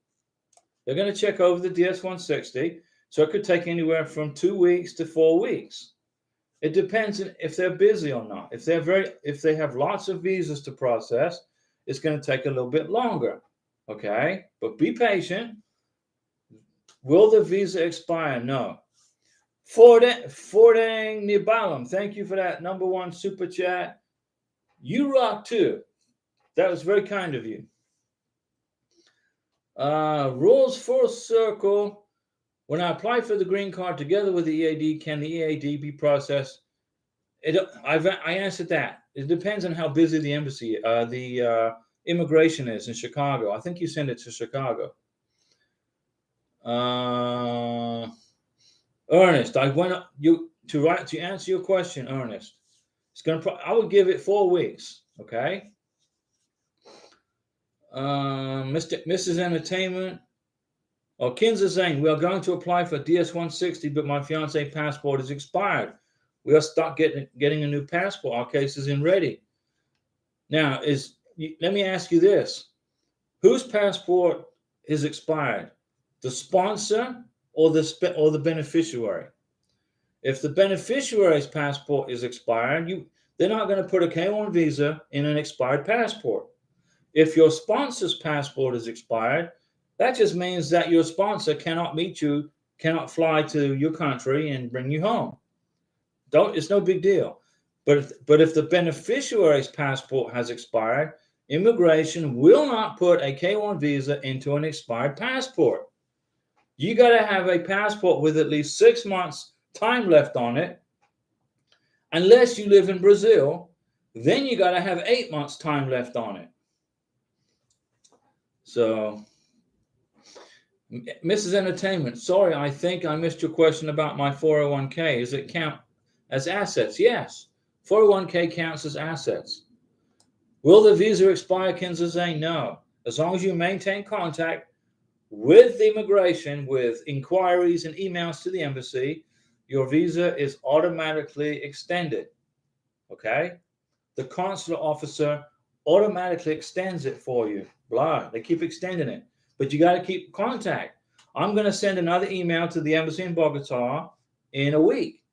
They're going to check over the DS-160, so it could take anywhere from 2 weeks to 4 weeks. It depends on if they're busy or not. If they have lots of visas to process, it's going to take a little bit longer. Okay, but be patient. Will the visa expire? No. Fordang Nibalam, thank you for that #1 super chat. You rock too. That was very kind of you. Rules full circle. When I apply for the green card together with the EAD, can the EAD be processed? I answered that. It depends on how busy the embassy, the immigration is in Chicago. I think you send it to Chicago. Ernest, I want to answer your question, Ernest. I would give it 4 weeks. Okay. Mrs. Entertainment. Oh, Kinza Zane, we are going to apply for DS-160, but my fiance passport is expired. We are stuck getting a new passport. Our case is in ready. Now, let me ask you this. Whose passport is expired? The sponsor or the beneficiary? If the beneficiary's passport is expired, they're not going to put a K1 visa in an expired passport. If your sponsor's passport is expired, that just means that your sponsor cannot meet you, cannot fly to your country and bring you home. It's no big deal. But if the beneficiary's passport has expired, immigration will not put a K1 visa into an expired passport. You got to have a passport with at least 6 months time left on it. Unless you live in Brazil, then you got to have 8 months time left on it. So, Mrs. Entertainment, sorry, I think I missed your question about my 401k. Does it count as assets? Yes. 401k counts as assets. Will the visa expire, Kinzaze? No. As long as you maintain contact with the immigration, with inquiries and emails to the embassy, your visa is automatically extended. Okay? The consular officer automatically extends it for you. Blah. They keep extending it. But you got to keep contact. I'm going to send another email to the embassy in Bogota in a week.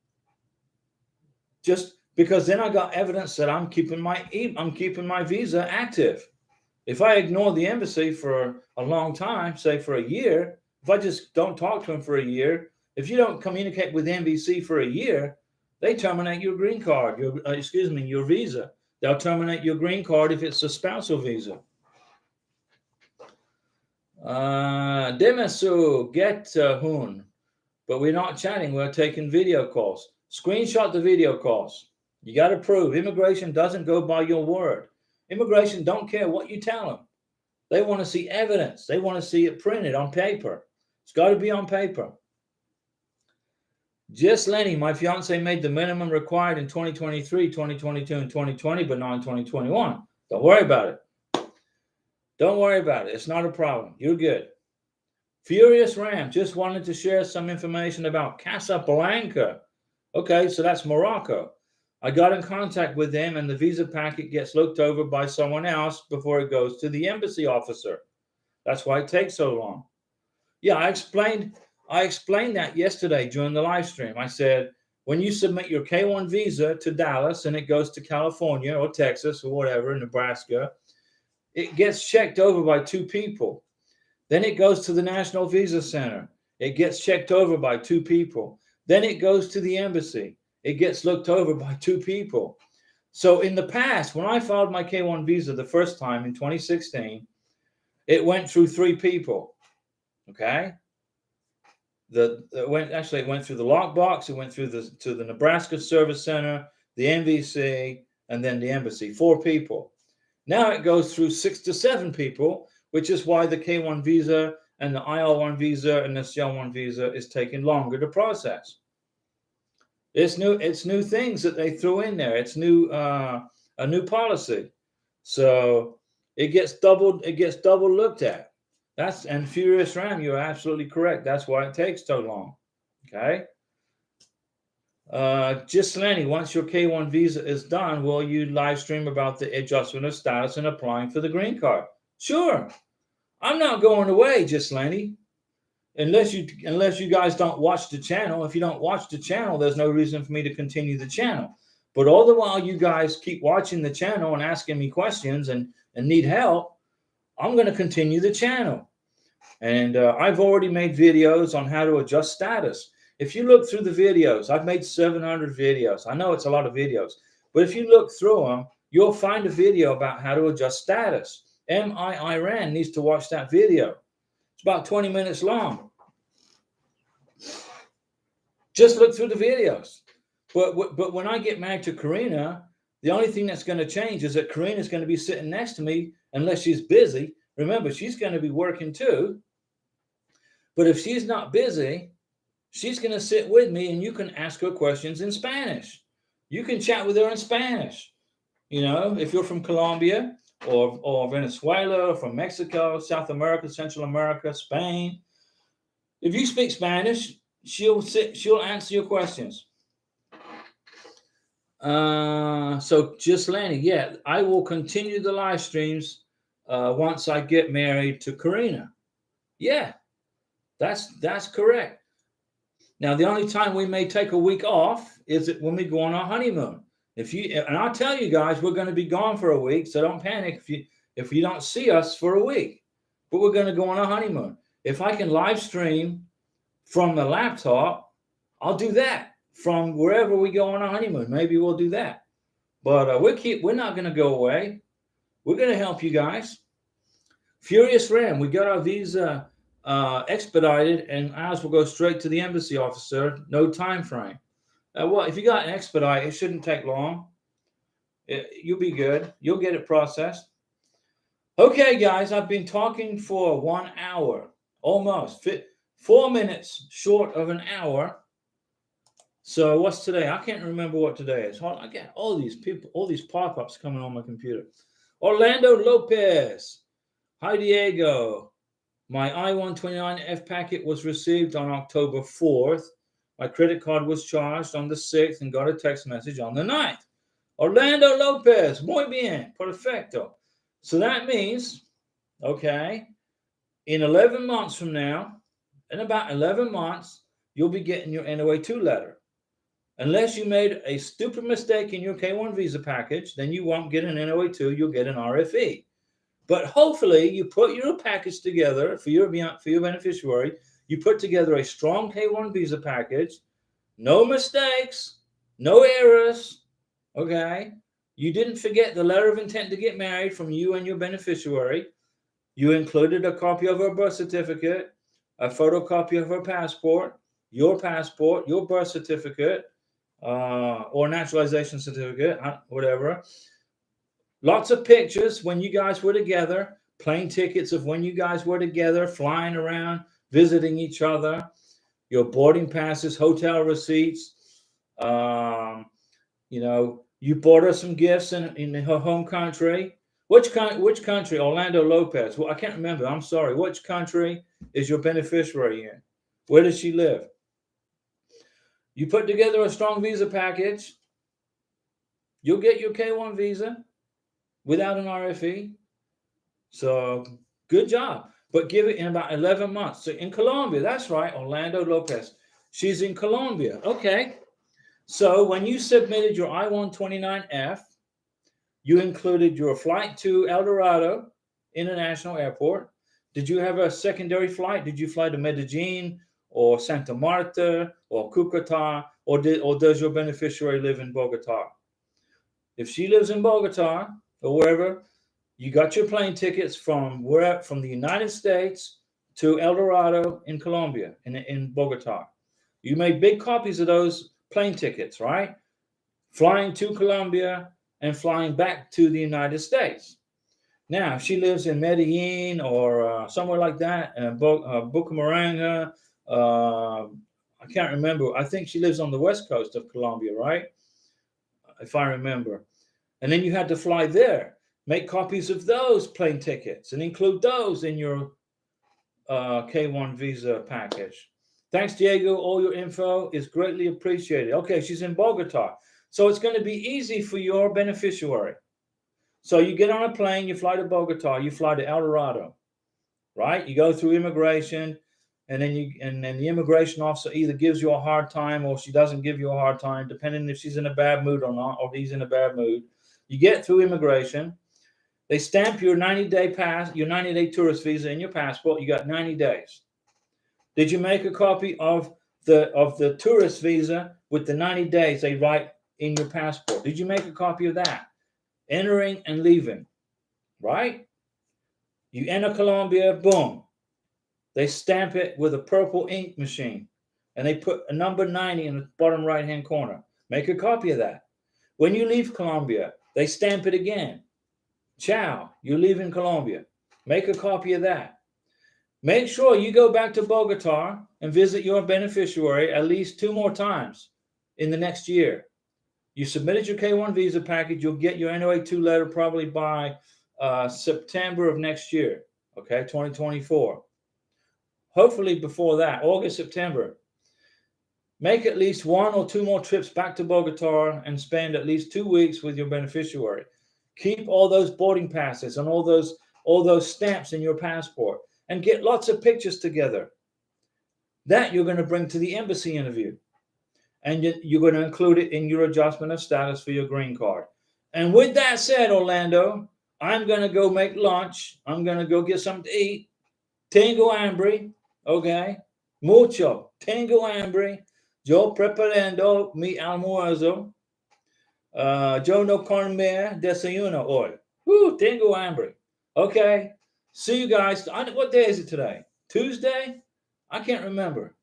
Just because then I got evidence that I'm keeping my visa active. If I ignore the embassy for a long time, say for a year, if I just don't talk to them for a year, if you don't communicate with the NBC for a year, they terminate your green card, your visa. They'll terminate your green card if it's a spousal visa. Demesu, get Hoon. But we're not chatting, we're taking video calls. Screenshot the video calls. You got to prove. Immigration doesn't go by your word. Immigration don't care what you tell them. They want to see evidence. They want to see it printed on paper. It's got to be on paper. Just Lenny, my fiance made the minimum required in 2023, 2022, and 2020, but not in 2021. Don't worry about it. Don't worry about it. It's not a problem. You're good. Furious Ram just wanted to share some information about Casablanca. Okay, so that's Morocco. I got in contact with them, and the visa packet gets looked over by someone else before it goes to the embassy officer. That's why it takes so long. Yeah, I explained that yesterday during the live stream. I said, when you submit your K1 visa to Dallas and it goes to California or Texas or whatever, Nebraska, it gets checked over by 2 people. Then it goes to the National Visa Center. It gets checked over by 2 people. Then it goes to the embassy. It gets looked over by 2 people. So in the past, when I filed my K1 visa the first time in 2016, it went through 3 people. Okay? It went through the lockbox. It went through to the Nebraska Service Center, the NVC, and then the embassy. 4 people. Now it goes through 6 to 7 people, which is why the K1 visa and the IL1 visa and the CL1 visa is taking longer to process. It's new things that they threw in there. It's a new policy. So it gets double looked at. And Furious Ram, you're absolutely correct. That's why it takes so long. Okay. Just Lenny, once your K1 visa is done, will you live stream about the adjustment of status and applying for the green card? Sure. I'm not going away, just Lenny. Unless you guys don't watch the channel. If you don't watch the channel, there's no reason for me to continue the channel. But all the while you guys keep watching the channel and asking me questions and need help, I'm going to continue the channel. And I've already made videos on how to adjust status. If you look through the videos, I've made 700 videos. I know it's a lot of videos, but if you look through them, you'll find a video about how to adjust status. Iran needs to watch that video. It's about 20 minutes long. Just look through the videos. But when I get married to Karina, the only thing that's going to change is that Karina is going to be sitting next to me unless she's busy. Remember, she's going to be working too. But if she's not busy, she's going to sit with me and you can ask her questions in Spanish. You can chat with her in Spanish. You know, if you're from Colombia or Venezuela, or from Mexico, South America, Central America, Spain, if you speak Spanish, she'll answer your questions. So just Lanny, yeah, I will continue the live streams once I get married to Karina. Yeah, that's correct. Now, the only time we may take a week off is when we go on our honeymoon. And I'll tell you guys, we're going to be gone for a week, so don't panic if you don't see us for a week. But we're going to go on a honeymoon. If I can live stream from the laptop, I'll do that from wherever we go on a honeymoon. Maybe we'll do that. But we're not going to go away. We're going to help you guys. Furious Ram, we got our visa expedited, and ours will go straight to the embassy officer. No time frame. Well, if you got an expedite, it shouldn't take long. You'll be good. You'll get it processed. Okay, guys, I've been talking for 1 hour, almost 4 minutes short of an hour. So what's today? I can't remember what today is. I get all these people, all these pop-ups coming on my computer. Orlando Lopez. Hi, Diego. My I-129F packet was received on October 4th. My credit card was charged on the 6th and got a text message on the 9th. Orlando Lopez. Muy bien. Perfecto. So that means, okay, in 11 months from now, in about 11 months, you'll be getting your NOA-2 letter. Unless you made a stupid mistake in your K-1 visa package, then you won't get an NOA-2, you'll get an RFE. But hopefully you put your package together for your beneficiary, you put together a strong K-1 visa package, no mistakes, no errors, okay? You didn't forget the letter of intent to get married from you and your beneficiary. You included a copy of her birth certificate, a photocopy of her passport, your birth certificate, or naturalization certificate, whatever. Lots of pictures when you guys were together, plane tickets of when you guys were together, flying around, visiting each other, your boarding passes, hotel receipts. You bought her some gifts in her home country. Which country? Orlando Lopez. Well, I can't remember. I'm sorry. Which country is your beneficiary in? Where does she live? You put together a strong visa package, you'll get your K-1 visa without an RFE. So good job. But give it in about 11 months. So in Colombia, that's right, Orlando Lopez. She's in Colombia. Okay. So when you submitted your I-129F, you included your flight to El Dorado International Airport. Did you have a secondary flight? Did you fly to Medellin or Santa Marta or Cucuta, or does your beneficiary live in Bogota? If she lives in Bogota or wherever, you got your plane tickets from the United States to El Dorado in Colombia, in Bogota. You made big copies of those plane tickets, right? Flying to Colombia and flying back to the United States. Now, if she lives in Medellin or somewhere like that, Bucaramanga, I can't remember. I think she lives on the west coast of Colombia, right? If I remember. And then you had to fly there. Make copies of those plane tickets and include those in your K-1 visa package. Thanks, Diego. All your info is greatly appreciated. Okay, she's in Bogota. So it's going to be easy for your beneficiary. So you get on a plane, you fly to Bogota, you fly to El Dorado, right? You go through immigration, and then the immigration officer either gives you a hard time or she doesn't give you a hard time, depending if she's in a bad mood or not, or he's in a bad mood. You get through immigration. They stamp your 90-day pass, your 90-day tourist visa in your passport. You got 90 days. Did you make a copy of the tourist visa with the 90 days they write in your passport? Did you make a copy of that? Entering and leaving, right? You enter Colombia, boom. They stamp it with a purple ink machine, and they put a number 90 in the bottom right-hand corner. Make a copy of that. When you leave Colombia, they stamp it again. Ciao, you're leaving Colombia. Make a copy of that. Make sure you go back to Bogota and visit your beneficiary at least 2 more times in the next year. You submitted your K-1 visa package. You'll get your NOA-2 letter probably by September of next year, okay, 2024. Hopefully before that, August, September. Make at least 1 or 2 more trips back to Bogota and spend at least 2 weeks with your beneficiary. Keep all those boarding passes and all those stamps in your passport and get lots of pictures together. that you're going to bring to the embassy interview. And you're going to include it in your adjustment of status for your green card. And with that said, Orlando, I'm going to go make lunch. I'm going to go get something to eat. Tengo hambre, okay? Mucho. Tengo hambre. Yo preparando mi almuerzo. Yo no comer desayuno hoy. Tengo hambre. Okay. See you guys. What day is it today? Tuesday? I can't remember.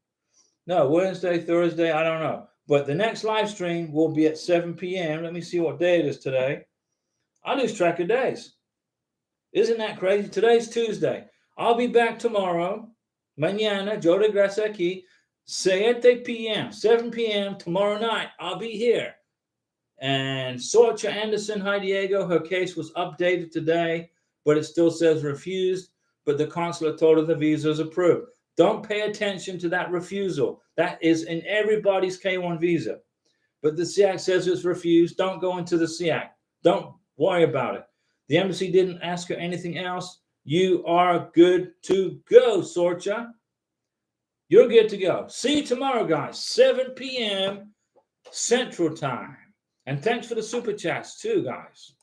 No, Wednesday, Thursday, I don't know. But the next live stream will be at 7 p.m. Let me see what day it is today. I lose track of days. Isn't that crazy? Today's Tuesday. I'll be back tomorrow. Mañana, yo regreso aquí. 7 p.m. 7 p.m. tomorrow night. I'll be here. And Sorcha Anderson, hi Diego, her case was updated today, but it still says refused. But the consulate told her the visa is approved. Don't pay attention to that refusal. That is in everybody's K1 visa. But the SIAC says it's refused. Don't go into the SIAC. Don't worry about it. The embassy didn't ask her anything else. You are good to go, Sorcha. You're good to go. See you tomorrow, guys. 7 p.m. Central Time. And thanks for the super chats too, guys.